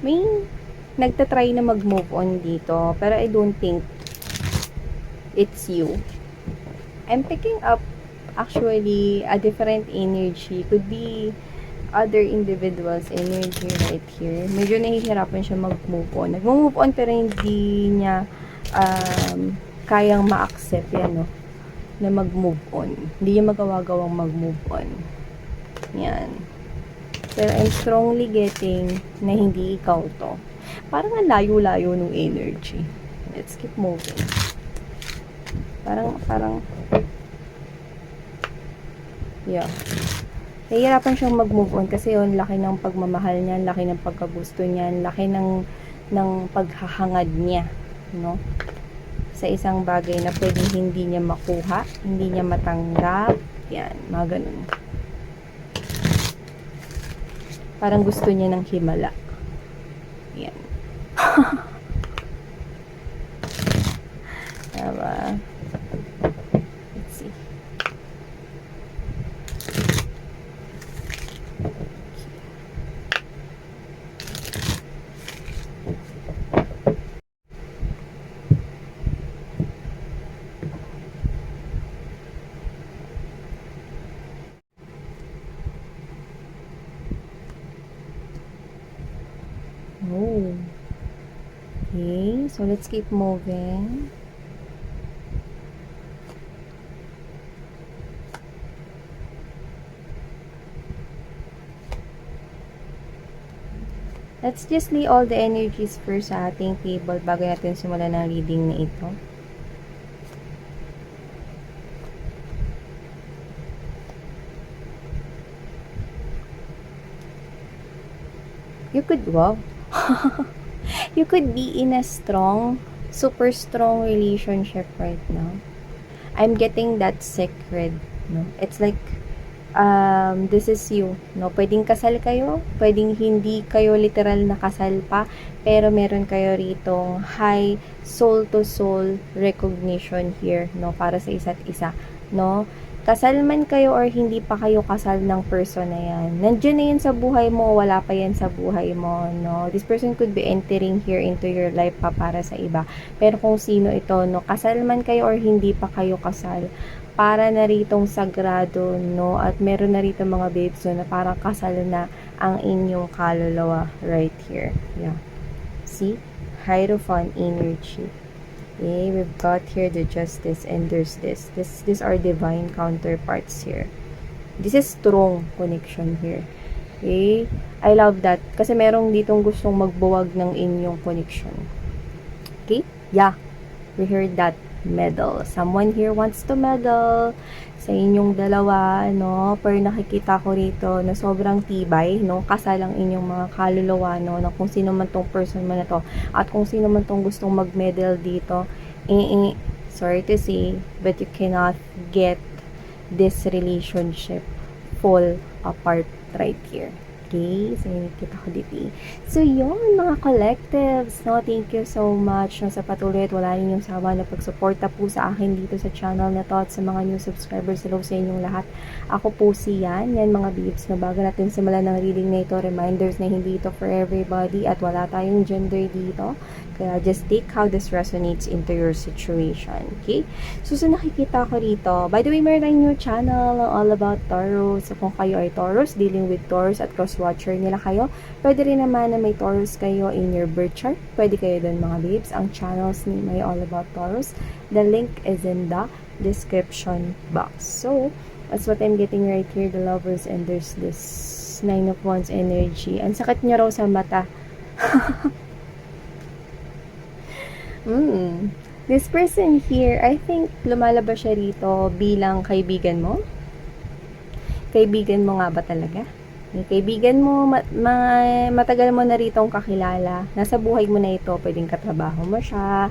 may nagtatry na mag-move on dito, pero I don't think it's you. I'm picking up actually a different energy. Could be other individuals energy right here. Medyo nahihirapan siya mag-move on. Nag-move on pero hindi niya kayang ma-accept yan, no? Na mag-move on. Hindi niya magawa-gawang mag-move on. Yan. Pero I'm strongly getting na hindi ikaw to. Parang ang layo-layo ng energy. Let's keep moving. Parang yeah. Nahihirapan siyang mag-move on kasi yun, laki ng pagmamahal niya, laki ng pagkagusto niya, laki ng paghahangad niya, no? Sa isang bagay na pwedeng hindi niya makuha, hindi niya matanggap, yan, mga ganun. Parang gusto niya ng himala. Yan. Diba? Let's see. Oh. Okay, so let's keep moving. Let's just lay all the energies first sa ating table bago natin simulan ng reading na ito. You could, wow. You could be in a strong, super strong relationship right now. I'm getting that sacred, no? It's like, this is you, no? Pwedeng kasal kayo, pwedeng hindi kayo literal na kasal pa, pero meron kayo ritong high soul-to-soul recognition here, no? Para sa isa't isa, no? Kasal man kayo or hindi pa kayo kasal ng person na yan, nandiyan na yan sa buhay mo, wala pa yan sa buhay mo, no? This person could be entering here into your life pa para sa iba. Pero kung sino ito, no? Kasal man kayo or hindi pa kayo kasal, para na ritong sagrado, no? At meron na rito mga babes, no? Na parang kasal na ang inyong kaluluwa right here. Yeah. See? Hierophant energy. Okay, we've got here the justice and there's this. These are divine counterparts here. This is strong connection here. Okay? I love that. Kasi merong ditong gustong magbuwag ng inyong connection. Okay? Yeah. We heard that. Meddle. Someone here wants to meddle sa inyong dalawa, no? Pero nakikita ko rito na sobrang tibay, no? Kasal ang inyong mga kaluluwa, no? Na kung sino man tong person man na to at kung sino man tong gustong mag-meddle dito, sorry to say, but you cannot get this relationship fall apart right here. Okay, so nakikita ko dito. So yun mga collectives, no, thank you so much, no, sa patuloy at wala ninyong sawa na pagsuporta po sa akin dito sa channel na to at sa mga new subscribers, hello sa inyong lahat. Ako po si Yan mga babes, no, bago natin simulan ng reading na ito, reminders na hindi ito for everybody at wala tayong gender dito. Kaya just take how this resonates into your situation. Okay? So nakikita ko rito. By the way, meron tayong new channel all about Taurus. So kung kayo ay Taurus, dealing with Taurus at cross-watcher nila kayo, pwede rin naman na may Taurus kayo in your birth chart. Pwede kayo dun mga babes. Ang channels ni may all about Taurus. The link is in the description box. So, that's what I'm getting right here. The lovers and there's this 9 of Wands energy. Ang sakit niya raw sa mata. This person here, I think lumalabas siya rito bilang kaibigan mo. Kaibigan mo nga ba talaga? Yung kaibigan mo, matagal mo na ritong kakilala. Nasa buhay mo na ito, pwedeng katrabaho mo siya.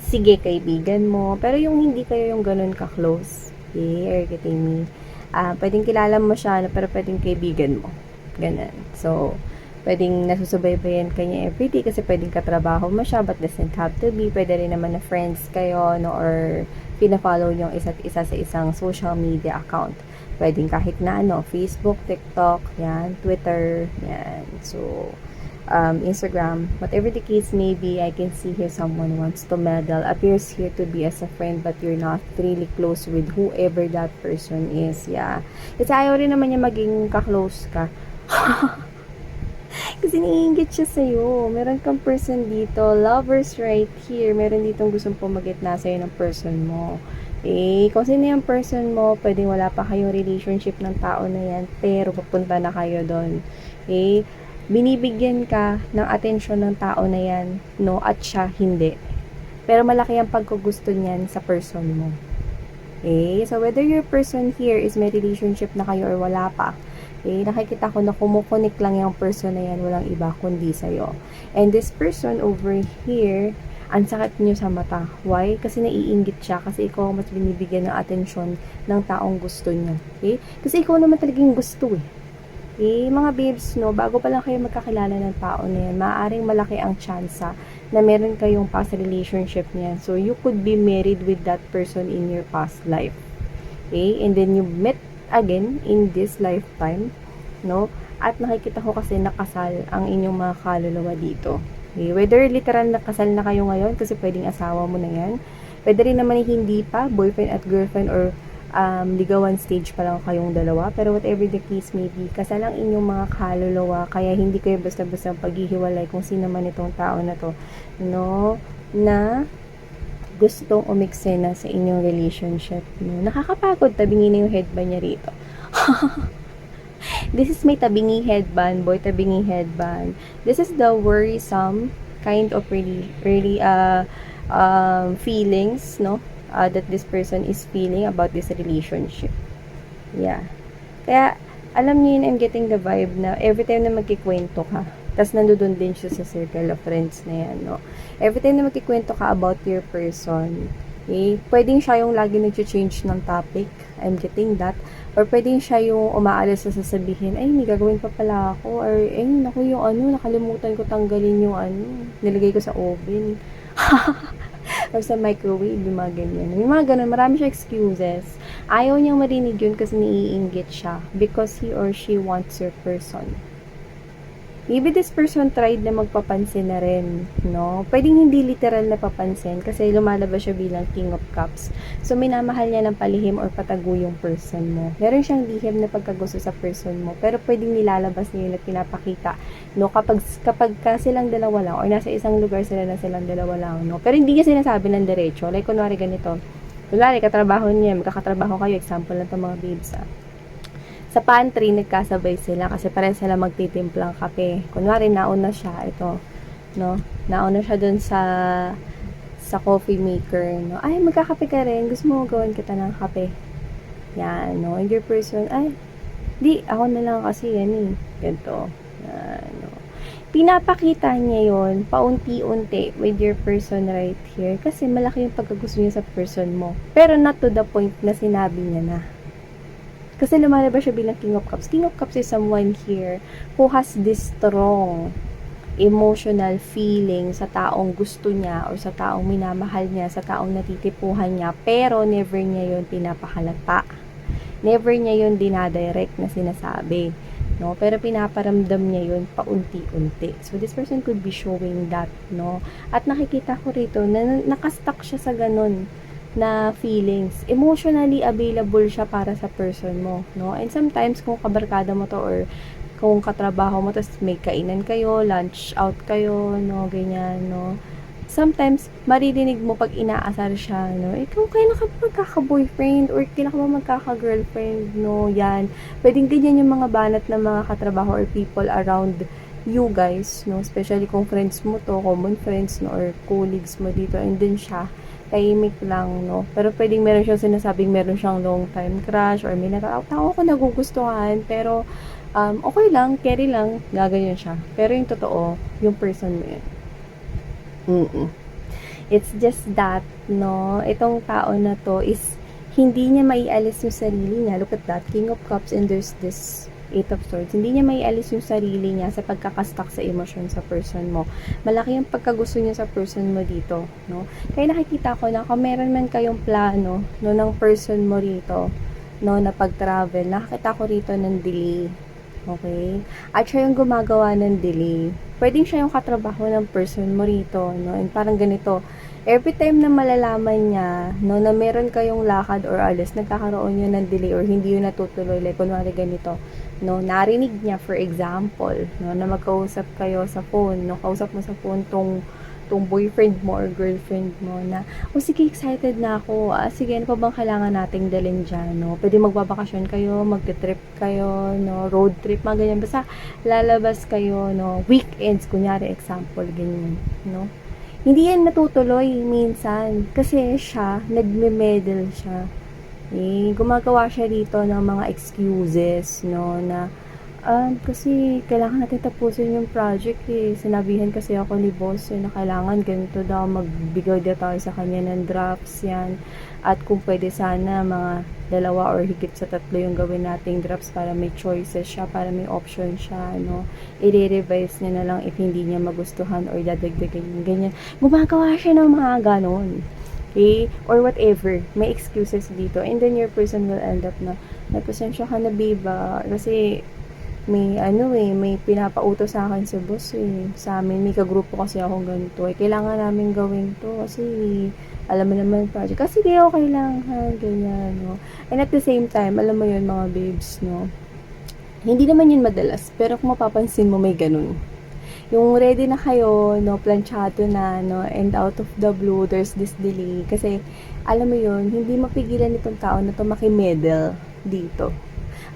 Sige, kaibigan mo. Pero yung hindi kayo yung ganun ka-close. Okay, are you getting me? Pwedeng kilala mo siya, pero pwedeng kaibigan mo. Ganun. So, pwedeng nasusubaybayan kanya everyday kasi pwedeng katrabaho mo siya but doesn't have to be. Pwede rin naman na friends kayo, no, or pina-follow nyo isa't isa sa isang social media account. Pwedeng kahit na ano, Facebook, TikTok, yan, Twitter, yan. So, Instagram, whatever the case may be, I can see here someone wants to meddle, appears here to be as a friend, but you're not really close with whoever that person is. Yeah. Kasi ayaw rin naman niya maging ka-close ka. Kasi naiingit siya sa'yo. Meron kang person dito. Lovers right here. Meron ditong gustong pumagitna sa'yo ng person mo. Kung sino yung person mo, pwedeng wala pa kayong relationship ng tao na yan, pero papunta na kayo doon. Binibigyan ka ng atensyon ng tao na yan, no? At siya, hindi. Pero malaki ang pagkugusto niyan sa person mo. So whether your person here is may relationship na kayo or wala pa, nakikita ko na kumukunik lang yung person na yan, walang iba kundi sa'yo. And this person over here, ang sakit nyo sa mata. Why? Kasi naiinggit siya. Kasi ikaw mas binibigyan ng atensyon ng taong gusto niya. Kasi ikaw naman talagang gusto mga babes, no, bago pa lang kayo magkakilala ng tao na yan, maaaring malaki ang tsansa na meron kayong past relationship niyan. So, you could be married with that person in your past life. And then you met again in this lifetime, no? At nakikita ko kasi nakasal ang inyong mga kaluluwa dito. Whether literal nakasal na kayo ngayon, kasi pwedeng asawa mo na yan. Pwede rin naman hindi pa, boyfriend at girlfriend, or ligawan stage pa lang kayong dalawa, pero whatever the case may be, kasal ang inyong mga kaluluwa, kaya hindi kayo basta-basta paghihiwalay kung sino man itong tao na to, no, na gustong umiksena sa inyong relationship, no. Nakakapagod, tabingin na yung headband niya rito. This is may tabingi headband, boy tabingi headband. This is the worrisome kind of really feelings, no, that this person is feeling about this relationship. Yeah. Kaya, alam niyo yun, I'm getting the vibe na every time na magkikwento ka, tas nandoon din siya sa circle of friends na yan, no? Every time na magkikwento ka about your person, pwedeng siya yung lagi nag-change ng topic. I'm getting that. Or pwedeng siya yung umaalis sa sasabihin, ay, may gagawin pa pala ako. Or, naku, yung nakalimutan ko tanggalin yung nilagay ko sa oven. Or sa microwave, yung mga ganyan. Yung mga ganun, marami siya excuses. Ayaw niyang marinig yun kasi naiinggit siya because he or she wants your person. Maybe this person tried na magpapansin na rin, no? Pwedeng hindi literal na papansin kasi lumalabas siya bilang King of Cups. So, minamahal niya ng palihim or patago yung person mo. Meron siyang lihim na pagkagusto sa person mo, pero pwedeng nilalabas niya yun at pinapakita, no? Kapag ka silang dalawa lang or nasa isang lugar sila na silang dalawa lang, no? Pero hindi niya sinasabi ng diretso. Like, kunwari ganito. Kunwari, katrabaho niya, magkakatrabaho kayo. Example lang ito mga babes, sa pantry, nagkasabay sila kasi pareho sila magtitimplang kape. Kunwari, nauna siya, ito, no? Nauna siya dun sa coffee maker, no? Ay, magkakape ka rin. Gusto mo gawin kita ng kape. Yan, no? And your person, ay, di, ako na lang kasi yan ganito. Yan, no? Pinapakita niya yon paunti-unti with your person right here kasi malaki yung pagkagusto niya sa person mo. Pero not to the point na sinabi niya na. Kasi lumalabas siya bilang King of Cups. King of Cups is someone here who has this strong emotional feeling sa taong gusto niya or sa taong minamahal niya, sa taong natitipuhan niya, pero never niya yun pinapahalata. Never niya yun dinadirect na sinasabi. No? Pero pinaparamdam niya yun paunti-unti. So, this person could be showing that, no? At nakikita ko rito na nakastuck siya sa ganun na feelings. Emotionally available siya para sa person mo, no? And sometimes, kung kabarkada mo to or kung katrabaho mo, tapos may kainan kayo, lunch out kayo, no? Ganyan, no? Sometimes, maririnig mo pag inaasar siya, no? Ikaw, kailan ka ba magkaka-boyfriend? Or kailan ka ba magkaka-girlfriend, no? Yan. Pwedeng ganyan yung mga banat ng mga katrabaho or people around you guys, no? Especially kung friends mo to, common friends, no? Or colleagues mo dito, and then siya, tahimik lang, no? Pero pwedeng meron siyang sinasabing meron siyang long time crush or may tao ko nagugustuhan, pero okay lang, carry lang, gaganyan siya. Pero yung totoo, yung person mo yun. It's just that, no? Itong tao na to is hindi niya maialis yung sarili niya. Look at that, King of Cups, and there's this Eight of Swords. Hindi niya maialis yung sarili niya sa pagkakastak sa emosyon sa person mo. Malaki yung pagkagusto niya sa person mo dito, no? Kaya nakikita ko na kung meron man kayong plano, no, ng person mo rito, no, na pag-travel, nakakita ko rito ng delay. Okay? At siya yung gumagawa ng delay. pwedeng siya yung katrabaho ng person mo rito, no? And parang ganito, every time na malalaman niya, no, na meron kayong lakad or alis, nagkakaroon yun ng delay or hindi yun natutuloy, like, kunwari ganito, no, narinig niya, for example, no, na magkausap kayo sa phone, no, kausap mo sa phone tong boyfriend mo or girlfriend mo na, oh sige, excited na ako. Sige, ano pa bang kailangan nating dalhin dyan, no? Pwede magbabakasyon kayo, magte-trip kayo, no? Road trip, mga ganyan. Basta lalabas kayo, no? Weekends, kunyari, example, ganyan, no? Hindi yan natutuloy minsan kasi siya, nagme-meddle siya. Gumagawa siya dito ng mga excuses, no, na kasi kailangan natin tapusin yung project Sinabihan kasi ako ni boss na kailangan ganito daw, magbigay daw tayo sa kanya ng drafts yan. At kung pwede sana mga 2 or higit sa 3 yung gawin nating drafts para may choices siya, para may option siya, no. I-revise niya na lang if hindi niya magustuhan or dadagdagan yung ganyan. Gumagawa siya ng mga ganon. Or whatever, may excuses dito. And then your person will end up na, pasensya ka na, biba, kasi may pinapautos sa akin sa boss Sa amin, may kagrupo kasi akong ganito. Kailangan namin gawin to kasi alam mo naman project. Kasi di okay lang, ha, ganyan, no. And at the same time, alam mo yun, mga babes, no. Hindi naman yun madalas, pero kung mapapansin mo, may ganun. Yung ready na kayo, no, planchado na, no, and out of the blue, there's this delay. Kasi, alam mo yun, hindi mapigilan itong tao na to makimedel dito.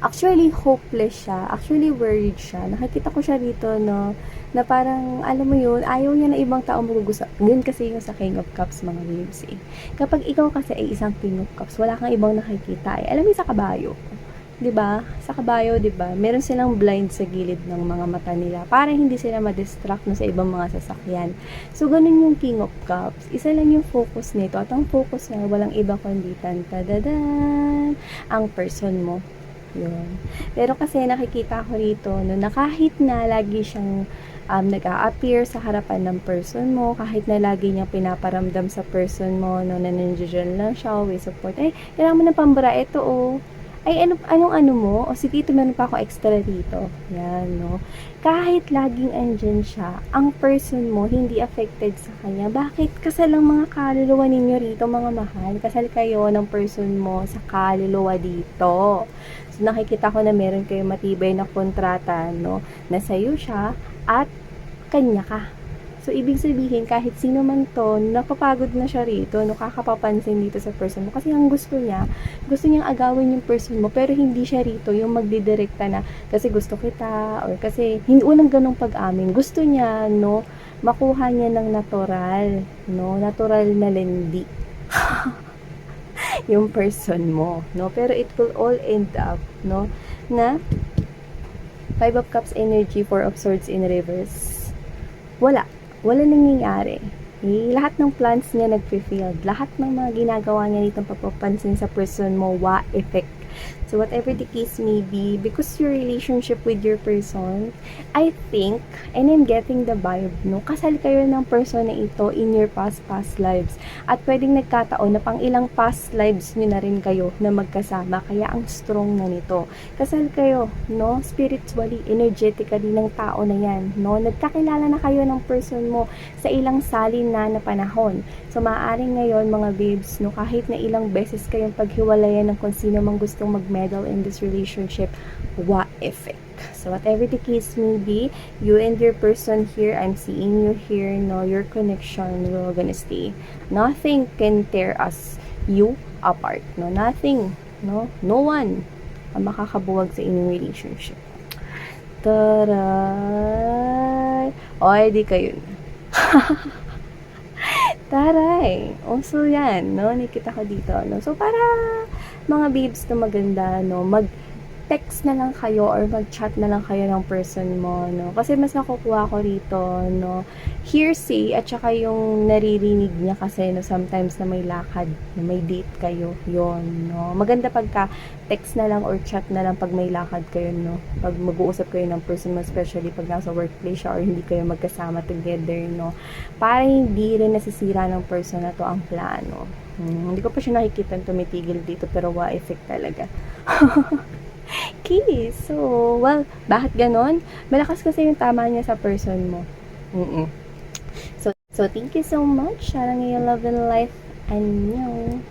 Actually, hopeless siya. Actually, worried siya. Nakikita ko siya dito, no, na parang, alam mo yun, ayaw niya na ibang tao magugusap. Ganun kasi yung sa King of Cups, mga babes, Kapag ikaw kasi ay isang King of Cups, wala kang ibang nakikita, Alam mo sa kabayo, 'di ba? Sa kabayo, 'di ba? Meron silang blind sa gilid ng mga mata nila para hindi sila ma-distract sa ibang mga sasakyan. So ganun yung King of Cups. Isa lang yung focus nito at ang focus niya walang iba kundi tadadadan, ang person mo. Yun. Pero kasi nakikita ko rito no, na kahit na lagi siyang nag-a-appear sa harapan ng person mo, kahit na lagi niyang pinaparamdam sa person mo no, na nandiyan lang siya, always support. Kailangan mo ng pambara. Ito, anong mo? O si Tito, meron pa ako extra dito. Yan, no? Kahit laging andyan siya, ang person mo hindi affected sa kanya. Bakit? Kasal ang mga kaluluwa ninyo rito, mga mahal. Kasal kayo ng person mo sa kaluluwa dito. So, nakikita ko na meron kayo matibay na kontrata, no? Na sa'yo siya at kanya ka. So, ibig sabihin, kahit sino man to, napapagod na siya rito, nakakapapansin dito sa person mo. Kasi ang gusto niyang agawin yung person mo, pero hindi siya rito yung magdidirekta na, kasi gusto kita, or kasi, hindi unang ganong pag-amin. Gusto niya, no, makuha niya ng natural, no, natural na lendi. Yung person mo, no, pero it will all end up, no, na 5 of Cups energy, 4 of Swords in reverse. Wala nangyayari. Lahat ng plans niya nag-fulfilled. Lahat ng mga ginagawa niya nitong papapansin sa person mo, effect. So, whatever the case may be, because your relationship with your person, I think, and I'm getting the vibe, no, kasal kayo ng person na ito in your past lives. At pwedeng nagkataon na pang ilang past lives nyo na rin kayo na magkasama, kaya ang strong na nito. Kasal kayo, no, spiritually, energetically ng tao na yan, no, nagkakilala na kayo ng person mo sa ilang salin na panahon. So, maaaring ngayon, mga babes, no, kahit na ilang beses kayong paghiwalayan ng kung sino mang gustong mag-meddle in this relationship, effect. So, whatever the case may be, you and your person here, I'm seeing you here, no, your connection will gonna stay. Nothing can tear you apart, no, nothing, no one ang makakabuwag sa inyong relationship. Taray! O, di kayo na. Taray! So yan, no? Nakita ko dito, no? So, para mga babes na maganda, no? Mag-text na lang kayo or mag-chat na lang kayo ng person mo, no? Kasi mas nakukuha ko rito, no? Hearsay at saka yung naririnig niya kasi, no? Sometimes na may lakad, no? May date kayo, yon, no? Maganda pagka text na lang or chat na lang pag may lakad kayo, no? Pag mag-uusap kayo ng person mo, especially pag nasa workplace siya or hindi kayo magkasama together, no? Para hindi rin nasisira ng person na to ang plano. Hindi ko pa siya nakikita tumitigil dito, pero effect talaga. Okay, so, well, bakit ganon? Malakas kasi yung tama niya sa person mo. So thank you so much. Sarang yung love and life. Annyeong.